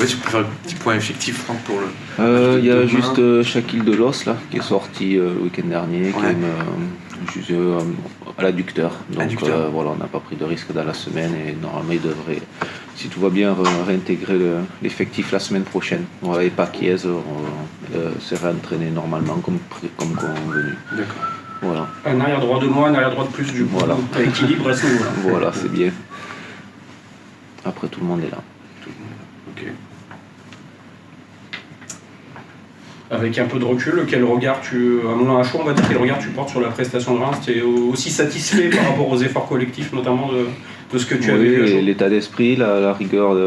Ouais, tu peux faire un petit point effectif, Franck, pour le. Il y a juste Shaquille Delos là, qui est sorti le week-end dernier, qui est juste à l'adducteur. Donc voilà, on n'a pas pris de risque dans la semaine et normalement il devrait, si tout va bien, réintégrer l'effectif la semaine prochaine. Voilà, et Paquiez s'est réentraîné normalement comme convenu. D'accord. Voilà. Un arrière droit de moins, un arrière droit de plus, du coup. Voilà. Équilibre à ce niveau-là. Voilà, c'est bien. Après, tout le monde est là. Ok. Avec un peu de recul, quel regard à Moulin à Chaud, on va dire, quel regard tu portes sur la prestation de Reims? Tu es aussi satisfait par rapport aux efforts collectifs, notamment de ce que tu as vu à Chaud? L'état d'esprit, la rigueur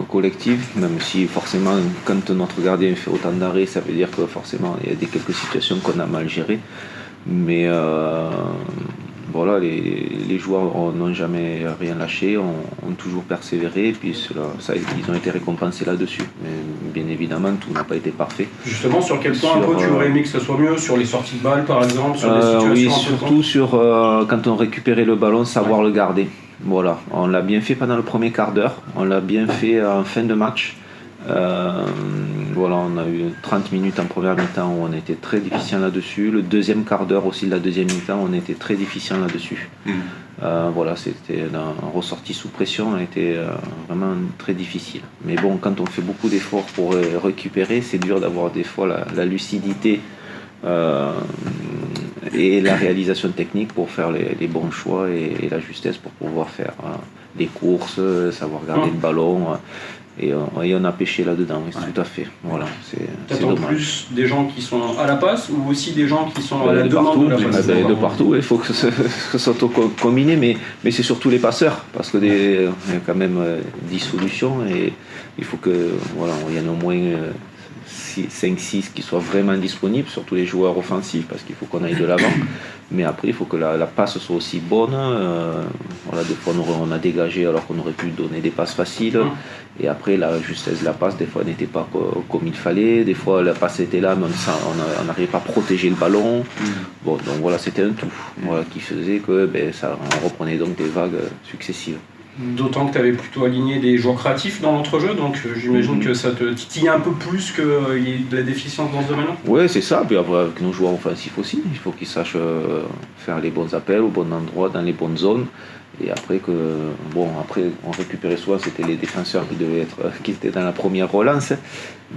collective, même si forcément, quand notre gardien fait autant d'arrêts, ça veut dire que forcément, il y a quelques situations qu'on a mal gérées. Mais voilà, les joueurs n'ont jamais rien lâché, ont toujours persévéré, et puis ils ont été récompensés là-dessus. Mais bien évidemment, tout n'a pas été parfait. Justement, sur quel point un peu tu aurais aimé que ce soit mieux? Sur les sorties de balles, par exemple, sur les situations oui, un peu surtout sur quand on récupérait le ballon, savoir le garder. Voilà, on l'a bien fait pendant le premier quart d'heure, on l'a bien fait en fin de match. Voilà, on a eu 30 minutes en première mi-temps où on était très déficient là-dessus. Le deuxième quart d'heure aussi de la deuxième mi-temps, on était très déficient là-dessus. Voilà, c'était un ressorti sous pression, on était vraiment très difficile. Mais bon, quand on fait beaucoup d'efforts pour récupérer, c'est dur d'avoir des fois la lucidité et la réalisation technique pour faire les bons choix et la justesse pour pouvoir faire les courses, savoir garder le ballon. Et on a pêché là-dedans, oui, tout à fait. Voilà, c'est dommage. Plus des gens qui sont à la passe ou aussi des gens qui sont à la demande de la passe? De partout, il faut que ça soit combiné, mais c'est surtout les passeurs, parce qu'il y a quand même 10 solutions et il faut que voilà, il y en ait au moins 5-6 qui soient vraiment disponibles, surtout les joueurs offensifs, parce qu'il faut qu'on aille de l'avant. Mais après, il faut que la passe soit aussi bonne. Voilà, des fois, on a dégagé alors qu'on aurait pu donner des passes faciles. Et après, la justesse de la passe, des fois, n'était pas comme il fallait. Des fois, la passe était là, mais on n'arrivait pas à protéger le ballon. Bon, donc voilà, c'était un tout qui faisait que on reprenait donc des vagues successives. D'autant que tu avais plutôt aligné des joueurs créatifs dans l'entrejeu, donc j'imagine que ça te titille un peu plus qu'il y ait de la déficience dans ce domaine-là. Oui, c'est ça. Puis après, avec nos joueurs offensifs aussi, il faut qu'ils sachent faire les bons appels au bon endroit, dans les bonnes zones. Et après, on récupérait soit c'était les défenseurs qui étaient dans la première relance.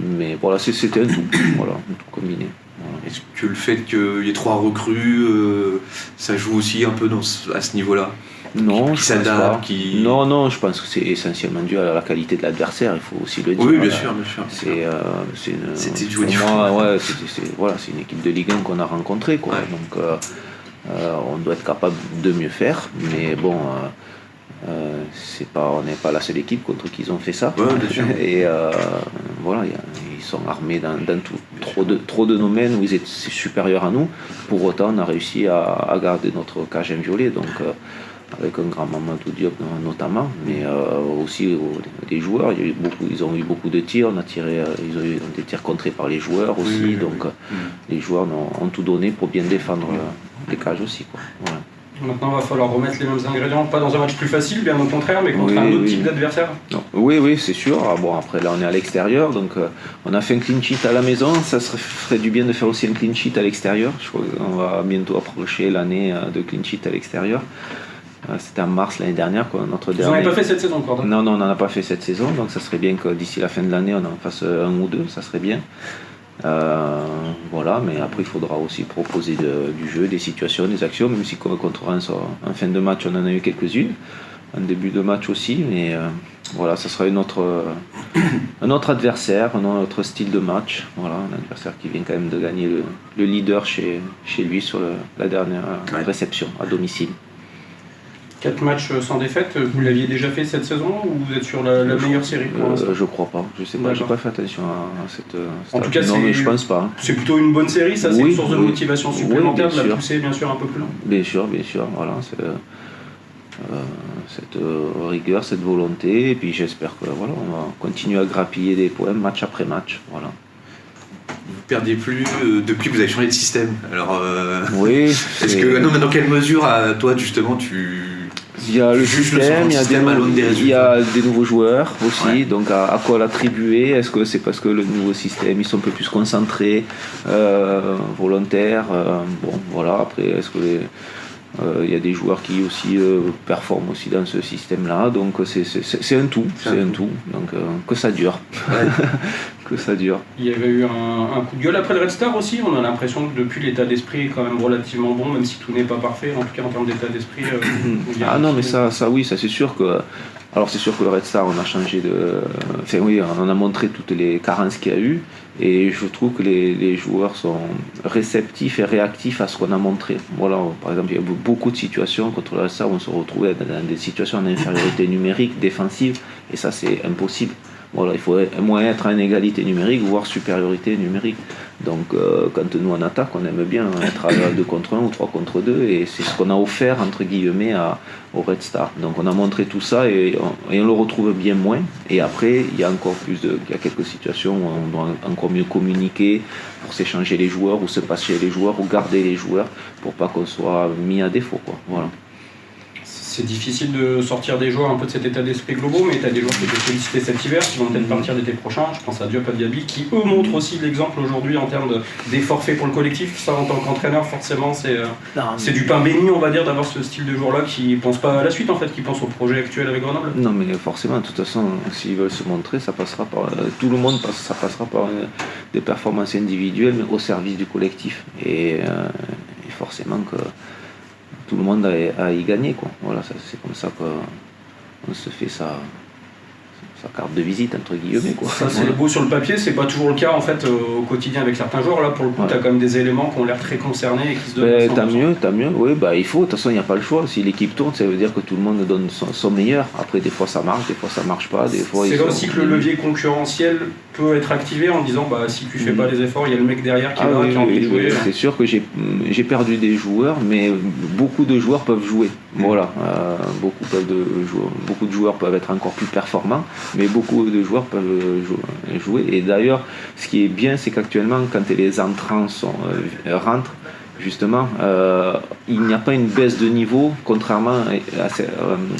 Mais voilà, c'était un tout, un tout combiné. Voilà. Est-ce que le fait qu'il y ait 3 recrues, ça joue aussi un peu à ce niveau-là? Non, qui s'adapte, Non, je pense que c'est essentiellement dû à la qualité de l'adversaire, il faut aussi le dire. Oui, bien sûr. C'était c'est une équipe de Ligue 1 qu'on a rencontrée, quoi. Ouais. Donc on doit être capable de mieux faire, mais bon, on n'est pas la seule équipe contre qui ils ont fait ça. Ouais, bien sûr. Et voilà, ils sont armés dans trop de domaines où ils étaient supérieurs à nous. Pour autant, on a réussi à garder notre cage inviolée. Donc avec un grand Mamadou Diop notamment, mais aussi les joueurs, ils ont eu beaucoup de tirs, ils ont eu des tirs contrés par les joueurs aussi, donc les joueurs ont tout donné pour bien défendre les cages aussi, quoi. Voilà. Maintenant, il va falloir remettre les mêmes ingrédients, pas dans un match plus facile, bien au contraire, mais contre un autre type d'adversaire. Oui, c'est sûr. Bon, après, là, on est à l'extérieur, donc on a fait un clean sheet à la maison. Ça ferait du bien de faire aussi un clean sheet à l'extérieur. Je crois qu'on va bientôt approcher l'année de clean sheet à l'extérieur. C'était en mars l'année dernière, quoi, notre dernier. Vous n'en avez pas fait cette saison encore? Non, on n'en a pas fait cette saison, donc ça serait bien que d'ici la fin de l'année, on en fasse un ou deux, ça serait bien. Voilà, mais après il faudra aussi proposer du jeu, des situations, des actions, même si contre Reims en fin de match on en a eu quelques-unes, en début de match aussi, mais voilà, ça sera un autre adversaire, un autre style de match, voilà, un adversaire qui vient quand même de gagner le leader chez lui sur la dernière réception à domicile. 4 matchs sans défaite, vous l'aviez déjà fait cette saison ou vous êtes sur la meilleure série pour l'instant? Je crois pas, je sais pas, j'ai pas fait attention à cette. En tout cas, mais je pense pas. C'est plôt une bonne série, ça, c'est une source de motivation supplémentaire de la pousser bien sûr un peu plus loin. Bien sûr, voilà, cette rigueur, cette volonté, et puis j'espère que voilà, on va continuer à grappiller des points match après match, voilà. Vous ne perdez plus depuis que vous avez changé de système. Alors, oui. Est-ce que dans quelle mesure, toi justement, Il y a le Juste le système, système à l'aune des il y a résultats. des nouveaux joueurs aussi, Ouais. donc à quoi l'attribuer? Est-ce que c'est parce que le nouveau système, ils sont un peu plus concentrés, volontaires? Bon, voilà, après, est-ce que il y a des joueurs qui aussi performent aussi dans ce système-là, donc c'est un tout, donc que ça dure, Ouais. que ça dure. Il y avait eu un coup de gueule après le Red Star aussi. On a l'impression que depuis l'état d'esprit est quand même relativement bon, même si tout n'est pas parfait. En tout cas en termes d'état d'esprit. Il y a Ah un non, mais petit- ça oui, ça c'est sûr que. Alors c'est sûr que le Red Star, on a changé de. Enfin oui, on a montré toutes les carences qu'il y a eu, et je trouve que les joueurs sont réceptifs et réactifs à ce qu'on a montré. Voilà, par exemple, il y a beaucoup de situations contre le Red Star où on se retrouvait dans des situations en infériorité numérique, défensive, et ça c'est impossible. Voilà, il faut au moins être en égalité numérique, voire supériorité numérique. Donc quand nous on attaque, on aime bien être à 2 contre 1 ou 3 contre 2, et c'est ce qu'on a offert entre guillemets au Red Star. Donc on a montré tout ça, et on le retrouve bien moins. Et après, il y a encore il y a quelques situations où on doit encore mieux communiquer pour s'échanger les joueurs, ou se passer les joueurs, ou garder les joueurs, pour pas qu'on soit mis à défaut, quoi. Voilà. C'est difficile de sortir des joueurs un peu de cet état d'esprit global, mais tu as des joueurs qui étaient sollicités cet hiver, qui vont peut-être partir l'été prochain. Je pense à Diop, à Diaby, qui eux montrent aussi l'exemple aujourd'hui en termes d'efforts faits pour le collectif. Ça, en tant qu'entraîneur, forcément, c'est du pain béni, on va dire, d'avoir ce style de joueur-là qui ne pense pas à la suite, en fait, qui pense au projet actuel avec Grenoble. Non, mais forcément, de toute façon, s'ils veulent se montrer, ça passera par tout le monde, ça passera par des performances individuelles, mais au service du collectif. Et forcément que tout le monde a à y gagner, quoi. Voilà, c'est comme ça qu'on se fait sa carte de visite, entre guillemets, quoi. Ça, c'est beau sur le papier, c'est pas toujours le cas en fait au quotidien avec certains joueurs. Là, pour le coup, Ouais. tu as quand même des éléments qui ont l'air très concernés et qui se donnent. Ben, à 100%. tant mieux, oui, bah, il faut, de toute façon il n'y a pas le choix. Si l'équipe tourne, ça veut dire que tout le monde donne son meilleur. Après, des fois ça marche, des fois ça marche pas, des fois C'est ils là sont- aussi que le levier concurrentiel peut être activé en disant bah, si tu fais pas les efforts, il y a le mec derrière qui Ah va, oui, qui a envie de oui, jouer. oui, c'est sûr que j'ai perdu des joueurs, mais beaucoup de joueurs peuvent jouer. Voilà, beaucoup de joueurs peuvent être encore plus performants, mais beaucoup de joueurs peuvent jouer. Et d'ailleurs, ce qui est bien, c'est qu'actuellement, quand les entrants rentrent, justement, il n'y a pas une baisse de niveau, contrairement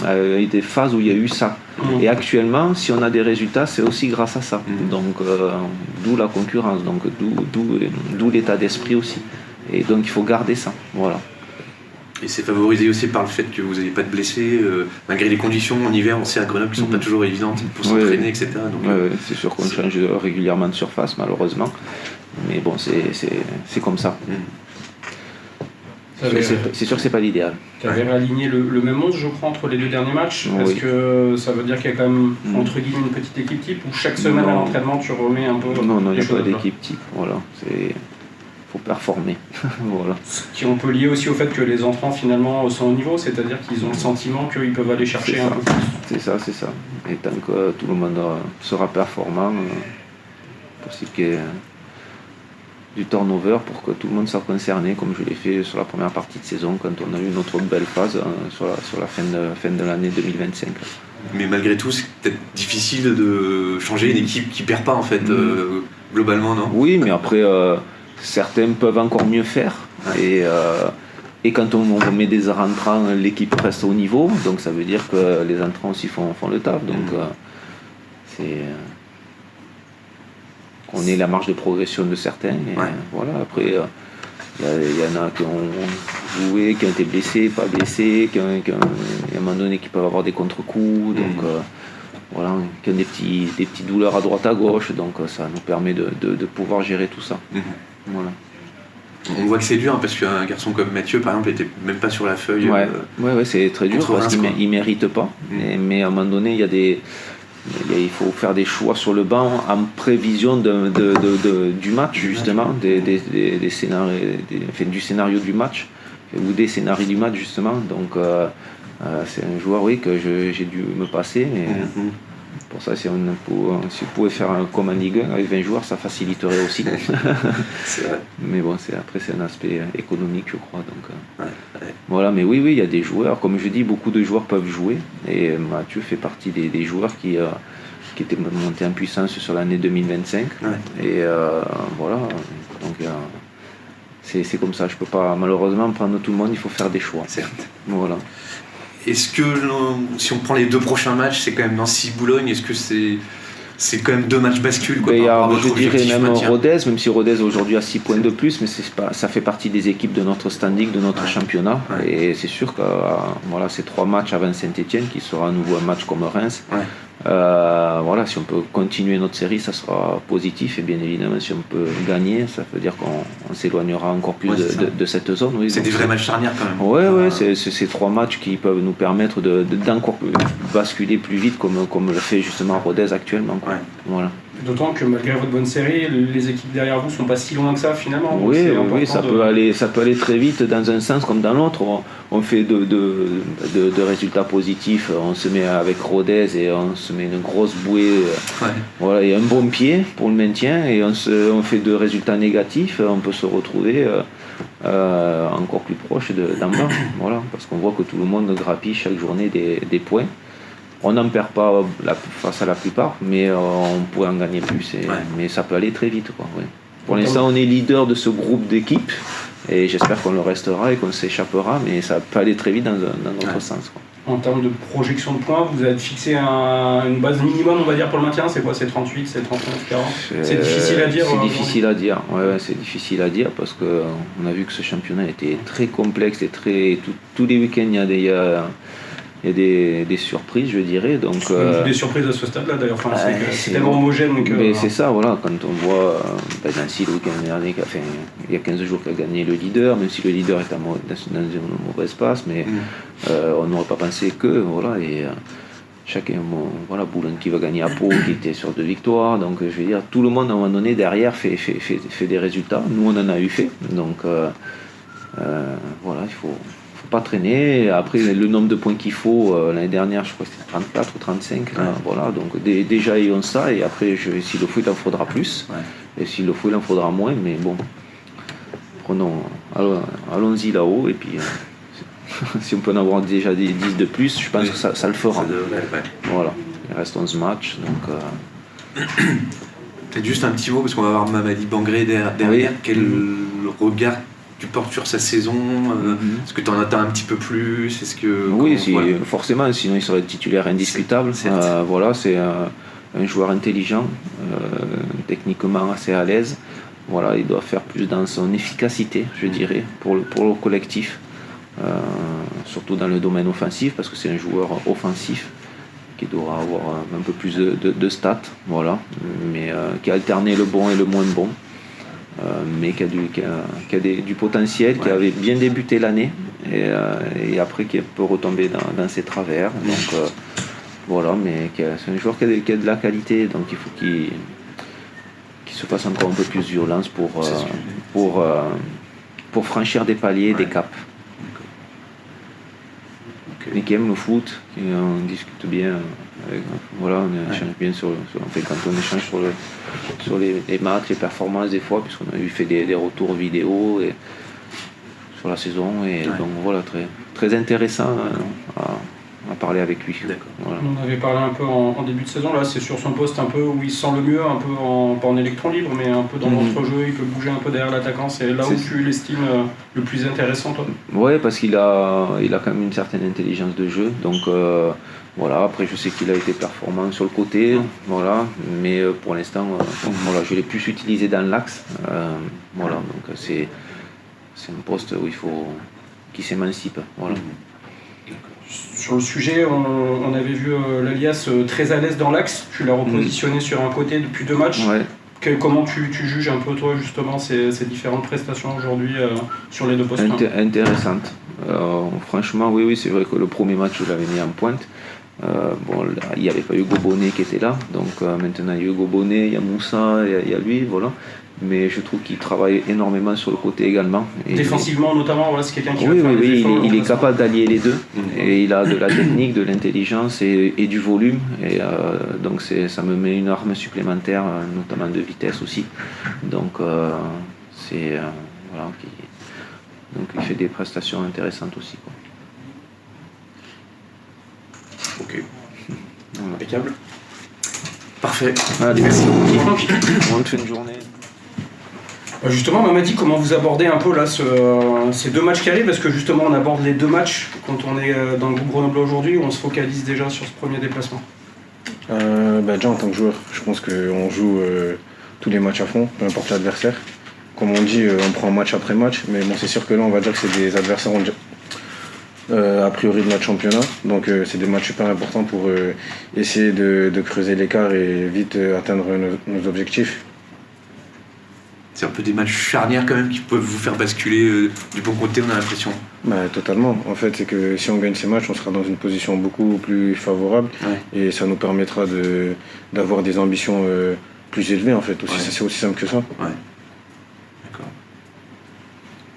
à des phases où il y a eu ça. Et actuellement, si on a des résultats, c'est aussi grâce à ça. Donc, d'où la concurrence, donc d'où l'état d'esprit aussi. Et donc, il faut garder ça. Voilà. Et c'est favorisé aussi par le fait que vous n'avez pas de blessés, malgré les conditions en hiver, on sait à Grenoble qui ne sont pas toujours évidentes pour s'entraîner, etc. Donc, Ouais, c'est sûr qu'on change régulièrement de surface, malheureusement. Mais bon, c'est comme ça. C'est sûr que c'est pas l'idéal. Tu avais réaligné le même 11, je crois, entre les deux derniers matchs. Oui. Est-ce que ça veut dire qu'il y a quand même, entre guillemets, une petite équipe type où chaque semaine à Non. l'entraînement, tu remets un peu Non, il les n'y a choses pas à plat. d'équipe type. Voilà. Faut performer. Voilà. Qui on peut lier aussi au fait que les entrants finalement sont au niveau, c'est-à-dire qu'ils ont le sentiment qu'ils peuvent aller chercher C'est un ça. peu plus. C'est ça. Et tant que tout le monde sera performant, possible qu'il y ait du turnover pour que tout le monde soit concerné, comme je l'ai fait sur la première partie de saison, quand on a eu notre belle phase sur la fin de l'année 2025. mais malgré tout, c'est peut-être difficile de changer une équipe qui perd pas en fait, globalement, non? Oui, mais après, certains peuvent encore mieux faire. Et quand on met des rentrants, l'équipe reste au niveau. Donc ça veut dire que les entrants aussi font le taf. Donc on est la marge de progression de certains. Et, voilà. Après, il y en a qui ont joué, qui ont été blessés, pas blessés, qui à un moment donné qui peuvent avoir des contre-coups. Donc voilà, qui ont des petites douleurs à droite à gauche. Donc ça nous permet de pouvoir gérer tout ça. Voilà. On voit que c'est dur, hein, parce qu'un garçon comme Mathieu, par exemple, n'était même pas sur la feuille. Ouais, c'est très dur contre parce Reims, qu'il ne mérite pas. Mais à un moment donné, il faut faire des choix sur le banc en prévision du match, justement, des scénarios, du scénario du match, ou des scénarios du match, justement. Donc, c'est un joueur, oui, que j'ai dû me passer. Mais pour ça, si on pouvait faire comme en Ligue 1 avec 20 joueurs, ça faciliterait aussi. C'est vrai. Mais bon, après, c'est un aspect économique, je crois. Donc, voilà, mais oui, il y a des joueurs. Comme je dis, beaucoup de joueurs peuvent jouer. Et Mathieu fait partie des joueurs qui étaient montés en puissance sur l'année 2025. Et voilà, donc c'est comme ça. Je peux pas, malheureusement, prendre tout le monde. Il faut faire des choix. Certes. Voilà. est-ce que si on prend les 2 prochains matchs, c'est quand même Nancy-Boulogne, est-ce que c'est quand même 2 matchs bascules quoi, je dirais même Rodez, même si Rodez aujourd'hui a 6 points de plus, mais ça fait partie des équipes de notre standing, de notre championnat. Ouais. Et c'est sûr que ces 3 matchs avant Saint-Etienne, qui sera à nouveau un match comme Reims, si on peut continuer notre série, ça sera positif. Et bien évidemment, si on peut gagner, ça veut dire qu'on s'éloignera encore plus de cette zone. Oui, c'est des vrais matchs charnières quand même. Oui, c'est ces 3 matchs qui peuvent nous permettre d'encore basculer plus vite, comme le fait justement Rodez actuellement. Ouais. Voilà. D'autant que malgré votre bonne série, les équipes derrière vous sont pas si loin que ça finalement. Oui, ça peut aller très vite dans un sens comme dans l'autre. On fait de résultats positifs, on se met avec Rodez et on se met une grosse bouée, et un bon pied pour le maintien, et on fait de résultats négatifs, on peut se retrouver encore plus proche d'en bas, parce qu'on voit que tout le monde grappille chaque journée des points. On n'en perd pas face à la plupart, mais on pourrait en gagner plus. Mais ça peut aller très vite. Pour l'instant, on est leader de ce groupe d'équipes, et j'espère qu'on le restera et qu'on s'échappera, mais ça peut aller très vite dans notre sens. En termes de projection de points, vous avez fixé une base minimum, on va dire, pour le maintien. C'est quoi? C'est 38, c'est 39, 40? C'est difficile à dire. C'est difficile à dire. C'est difficile à dire parce qu'on a vu que ce championnat était très complexe et tous les week-ends il y a des surprises, je dirais. Donc, des surprises à ce stade-là, d'ailleurs. C'est tellement homogène que... Mais c'est ça, quand on voit Nancy le week-end dernier, il y a 15 jours, qui a gagné le leader, même si le leader est dans une mauvaise passe, mais on n'aurait pas pensé que, chacun, Boulogne qui va gagner à Pau, qui était sur 2 victoires, donc je veux dire, tout le monde à un moment donné derrière fait des résultats. Nous, on en a eu fait, donc il faut pas traîner. Après, le nombre de points qu'il faut, l'année dernière, je crois que c'était 34 ou 35. Donc déjà, ils ont ça, et après, s'il le faut, il en faudra plus. Et s'il le faut, il en faudra moins, mais bon, allons-y là-haut, et puis si on peut en avoir déjà des 10 de plus, je pense que ça le fera. Il reste 11 matchs, donc... Peut-être juste un petit mot, parce qu'on va avoir Mamadi Bangré derrière. Quel regard tu portes sur sa saison? Est-ce que tu en attends un petit peu plus? Forcément, sinon il serait titulaire indiscutable. C'est un joueur intelligent, techniquement assez à l'aise. Il doit faire plus dans son efficacité, je dirais, pour le collectif, surtout dans le domaine offensif, parce que c'est un joueur offensif qui doit avoir un peu plus de stats, mais qui a alterné le bon et le moins bon. Mais qui a du potentiel, qui avait bien débuté l'année, et après qui peut retomber dans ses travers. Donc mais c'est un joueur qui a de la qualité, donc il faut qu'il se fasse encore un peu plus violence pour franchir des paliers, des caps. Mais qui aime le foot, on discute bien. On échange bien quand on échange sur les matchs, les performances des fois, puisqu'on a fait des retours vidéo sur la saison, et donc très, très intéressant à parler avec lui. On avait parlé un peu en début de saison, là c'est sur son poste un peu où il se sent le mieux, un peu pas en électron libre, mais un peu dans l'entrejeu, il peut bouger un peu derrière l'attaquant. C'est là où tu l'estimes le plus intéressant, toi? Oui, parce qu'il a quand même une certaine intelligence de jeu, donc après je sais qu'il a été performant sur le côté, mais pour l'instant je l'ai plus utilisé dans l'axe, donc c'est un poste où il faut qu'il s'émancipe. Sur le sujet, on avait vu l'Alias très à l'aise dans l'axe. Tu l'as repositionné sur un côté depuis 2 matchs. Comment tu juges un peu, toi, justement, ces différentes prestations aujourd'hui sur les 2 postes? Intéressante. Franchement, oui, c'est vrai que le premier match, je l'avais mis en pointe. Il n'y avait pas Hugo Bonnet qui était là, donc maintenant il y a Hugo Bonnet, il y a Moussa, il y a lui, mais je trouve qu'il travaille énormément sur le côté également. Défensivement notamment, c'est quelqu'un qui il est capable d'allier les deux, et il a de la technique, de l'intelligence et du volume, et donc ça me met une arme supplémentaire, notamment de vitesse aussi, donc il fait des prestations intéressantes aussi, Ok. Impeccable. Parfait. Allez, merci. On te fait une journée. Justement, Mamadi, comment vous abordez un peu là ces 2 matchs qui arrivent? Parce que justement, on aborde les 2 matchs quand on est dans le groupe Grenoble aujourd'hui, où on se focalise déjà sur ce premier déplacement. Déjà en tant que joueur, je pense qu'on joue tous les matchs à fond, peu importe l'adversaire. Comme on dit, on prend match après match, mais bon, c'est sûr que là, on va dire que c'est des adversaires a priori de notre championnat. Donc c'est des matchs super importants pour essayer de creuser l'écart et vite atteindre nos objectifs. C'est un peu des matchs charnières quand même qui peuvent vous faire basculer du bon côté, on a l'impression. Totalement. En fait, c'est que si on gagne ces matchs, on sera dans une position beaucoup plus favorable et ça nous permettra d'avoir des ambitions plus élevées en fait. C'est aussi simple que ça. Ouais.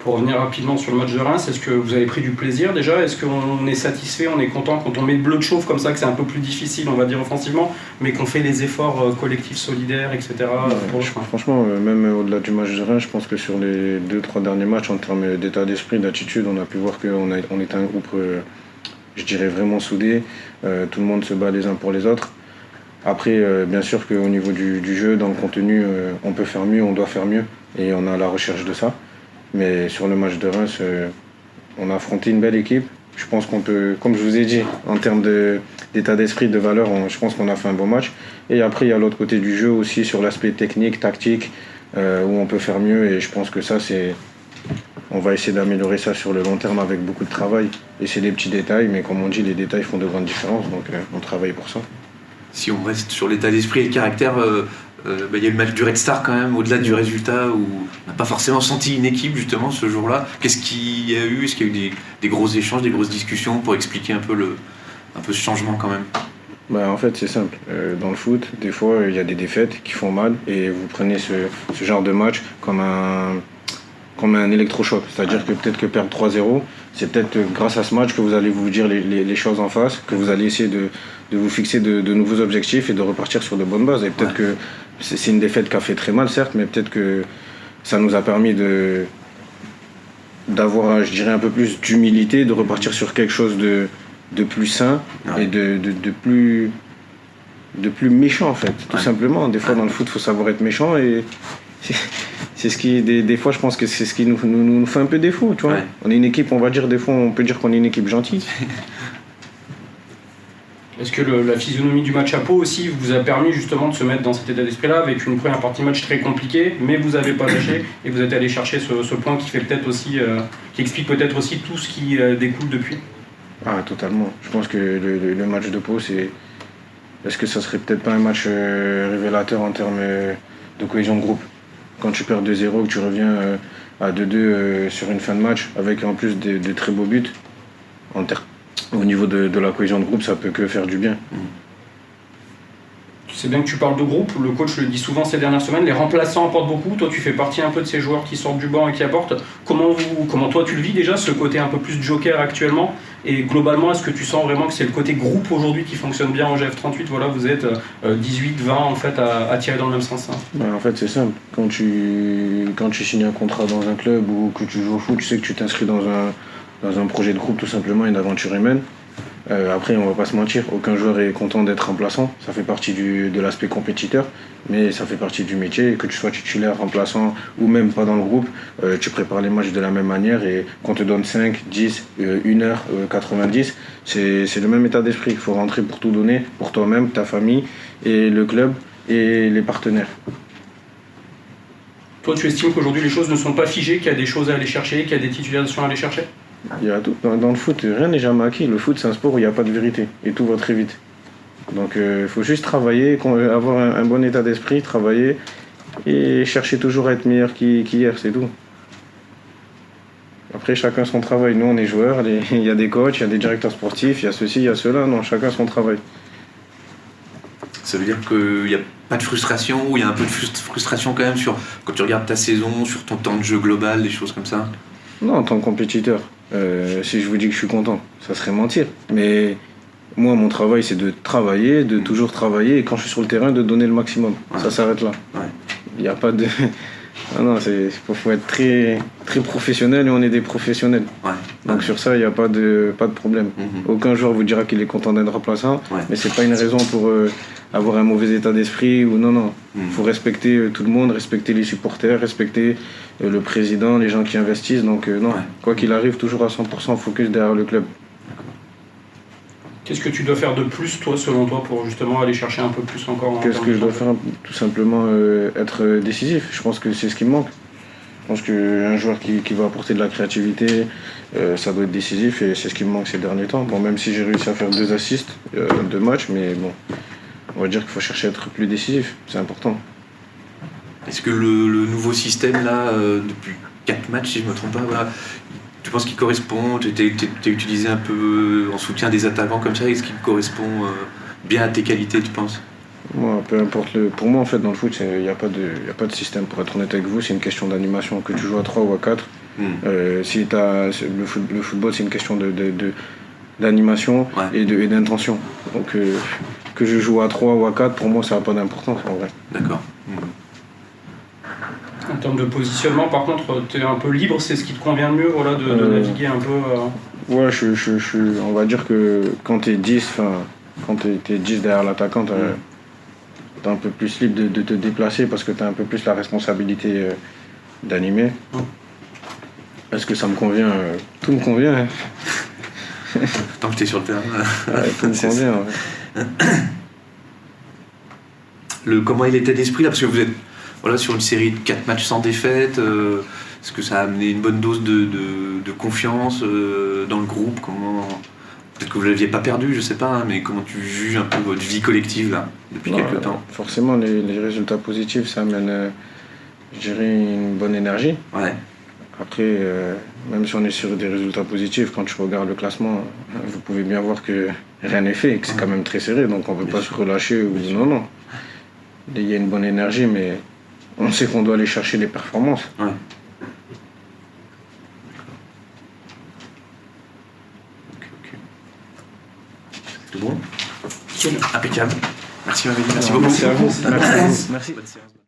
Pour revenir rapidement sur le match de Reims, est-ce que vous avez pris du plaisir déjà? Est-ce qu'on est satisfait, on est content quand on met le bleu de chauve comme ça, que c'est un peu plus difficile, on va dire offensivement, mais qu'on fait les efforts collectifs solidaires, etc. Franchement, même au-delà du match de Reims, je pense que sur les 2-3 derniers matchs, en termes d'état d'esprit, d'attitude, on a pu voir qu'on était un groupe, je dirais, vraiment soudé. Tout le monde se bat les uns pour les autres. Après, bien sûr qu'au niveau du jeu, dans le contenu, on peut faire mieux, on doit faire mieux, et on est à la recherche de ça. Mais sur le match de Reims, on a affronté une belle équipe. Je pense qu'on peut, comme je vous ai dit, en termes d'état d'esprit, de valeur, je pense qu'on a fait un bon match. Et après, il y a l'autre côté du jeu aussi, sur l'aspect technique, tactique, où on peut faire mieux. Et je pense que ça, on va essayer d'améliorer ça sur le long terme avec beaucoup de travail. Et c'est des petits détails, mais comme on dit, les détails font de grandes différences. Donc on travaille pour ça. Si on reste sur l'état d'esprit et le caractère, il y a le match du Red Star quand même, au-delà du résultat, où on n'a pas forcément senti une équipe justement ce jour-là. Qu'est-ce qu'il y a eu? Est-ce qu'il y a eu des gros échanges, des grosses discussions pour expliquer un peu ce changement quand même? En fait, c'est simple. Dans le foot, des fois, il y a des défaites qui font mal et vous prenez ce genre de match comme un électrochoc. C'est-à-dire que peut-être que perdre 3-0, c'est peut-être grâce à ce match que vous allez vous dire les choses en face, que vous allez essayer de vous fixer de nouveaux objectifs et de repartir sur de bonnes bases. Et peut-être que c'est une défaite qui a fait très mal, certes, mais peut-être que ça nous a permis d'avoir, je dirais, un peu plus d'humilité, de repartir sur quelque chose de plus sain et de plus méchant, en fait, tout simplement. Des fois, dans le foot, il faut savoir être méchant et c'est ce qui, des fois, je pense que c'est ce qui nous fait un peu défaut, tu vois. Ouais. On est une équipe, on va dire, des fois, on peut dire qu'on est une équipe gentille. Est-ce que la physionomie du match à Pau aussi vous a permis justement de se mettre dans cet état d'esprit-là avec une première partie de match très compliquée, mais vous n'avez pas lâché et vous êtes allé chercher ce point qui fait peut-être aussi, qui explique peut-être aussi tout ce qui découle depuis? Totalement. Je pense que le match de Pau, est-ce que ça serait peut-être pas un match révélateur en termes de cohésion de groupe? Quand tu perds 2-0, que tu reviens à 2-2 sur une fin de match, avec en plus de très beaux buts, au niveau de la cohésion de groupe, ça peut que faire du bien. Tu sais bien que tu parles de groupe, le coach le dit souvent ces dernières semaines, les remplaçants apportent beaucoup, toi tu fais partie un peu de ces joueurs qui sortent du banc et qui apportent. Comment toi tu le vis déjà, ce côté un peu plus joker actuellement? Et globalement, est-ce que tu sens vraiment que c'est le côté groupe aujourd'hui qui fonctionne bien en GF38? Voilà, vous êtes 18-20 en fait à tirer dans le même sens. En fait c'est simple, quand tu signes un contrat dans un club ou que tu joues au foot, tu sais que tu t'inscris dans un projet de groupe, tout simplement, une aventure humaine. Après, on va pas se mentir, aucun joueur est content d'être remplaçant, ça fait partie de l'aspect compétiteur, mais ça fait partie du métier, que tu sois titulaire, remplaçant ou même pas dans le groupe, tu prépares les matchs de la même manière et qu'on te donne 5, 10, 1 heure, 90, c'est le même état d'esprit, il faut rentrer pour tout donner, pour toi-même, ta famille et le club et les partenaires. Toi, tu estimes qu'aujourd'hui les choses ne sont pas figées, qu'il y a des choses à aller chercher, qu'il y a des titulations à aller chercher? Il y a tout. Dans le foot, rien n'est jamais acquis. Le foot, c'est un sport où il n'y a pas de vérité et tout va très vite. Donc il faut juste travailler, avoir un bon état d'esprit, travailler et chercher toujours à être meilleur qu'hier, c'est tout. Après, chacun son travail. Nous, on est joueurs, il y a des coachs, il y a des directeurs sportifs, il y a ceci, il y a cela. Non, chacun son travail. Ça veut dire qu'il n'y a pas de frustration, ou il y a un peu de frustration quand même quand tu regardes ta saison, sur ton temps de jeu global, des choses comme ça? Non, en tant que compétiteur. Si je vous dis que je suis content, ça serait mentir. Mais moi, mon travail, c'est de travailler, de toujours travailler, et quand je suis sur le terrain, de donner le maximum. Ouais. Ça s'arrête là. Il n'y a pas de... faut être très, très professionnel, et on est des professionnels. Ouais. Donc sur ça, il n'y a pas de problème. Aucun joueur vous dira qu'il est content d'être remplaçant, mais c'est pas une raison pour avoir un mauvais état d'esprit ou non. Il faut respecter tout le monde, respecter les supporters, respecter le président, les gens qui investissent. Donc non, quoi qu'il arrive, toujours à 100% focus derrière le club. Qu'est-ce que tu dois faire de plus, toi, selon toi, pour justement aller chercher un peu plus encore? Qu'est-ce que je dois faire? Tout simplement être décisif. Je pense que c'est ce qui me manque. Je pense qu'un joueur qui va apporter de la créativité, ça doit être décisif et c'est ce qui me manque ces derniers temps. Bon, même si j'ai réussi à faire 2 assists, 2 matchs, mais bon, on va dire qu'il faut chercher à être plus décisif. C'est important. Est-ce que le nouveau système, là, depuis 4 matchs, si je ne me trompe pas, voilà, tu penses qu'il correspond? Tu t'es utilisé un peu en soutien des attaquants comme ça. Est-ce qu'il correspond bien à tes qualités, tu penses? Moi, peu importe pour moi, en fait, dans le foot, il n'y a pas de système. Pour être honnête avec vous, c'est une question d'animation. Que tu joues à 3 ou à 4, si le football, c'est une question d'animation et d'intention. Donc, que je joue à 3 ou à 4, pour moi, ça n'a pas d'importance, en vrai. D'accord. En termes de positionnement, par contre, tu es un peu libre, c'est ce qui te convient le mieux, voilà, de naviguer un peu Ouais, on va dire que quand tu es 10, quand tu es 10 derrière l'attaquant, tu es un peu plus libre de te déplacer parce que tu as un peu plus la responsabilité d'animer. Est-ce que ça me convient? Tout me convient. Hein. Tant que tu es sur le terrain. Tout me convient. Ouais. Comment est l'état d'esprit là? Parce que vous êtes sur une série de 4 matchs sans défaite. Est-ce que ça a amené une bonne dose de confiance dans le groupe? Peut-être que vous ne l'aviez pas perdu, je sais pas, hein, mais comment tu juges un peu votre vie collective là, depuis quelques temps? Forcément, les résultats positifs, ça amène, je dirais, une bonne énergie. Ouais. Après, même si on est sur des résultats positifs, quand je regarde le classement, vous pouvez bien voir que rien n'est fait et que c'est quand même très serré, donc on ne peut pas se relâcher ou dire non. Il y a une bonne énergie, mais on sait qu'on doit aller chercher des performances. Ouais. Tout bon? Impeccable. Merci Mamélie, merci beaucoup. Merci à vous. Merci.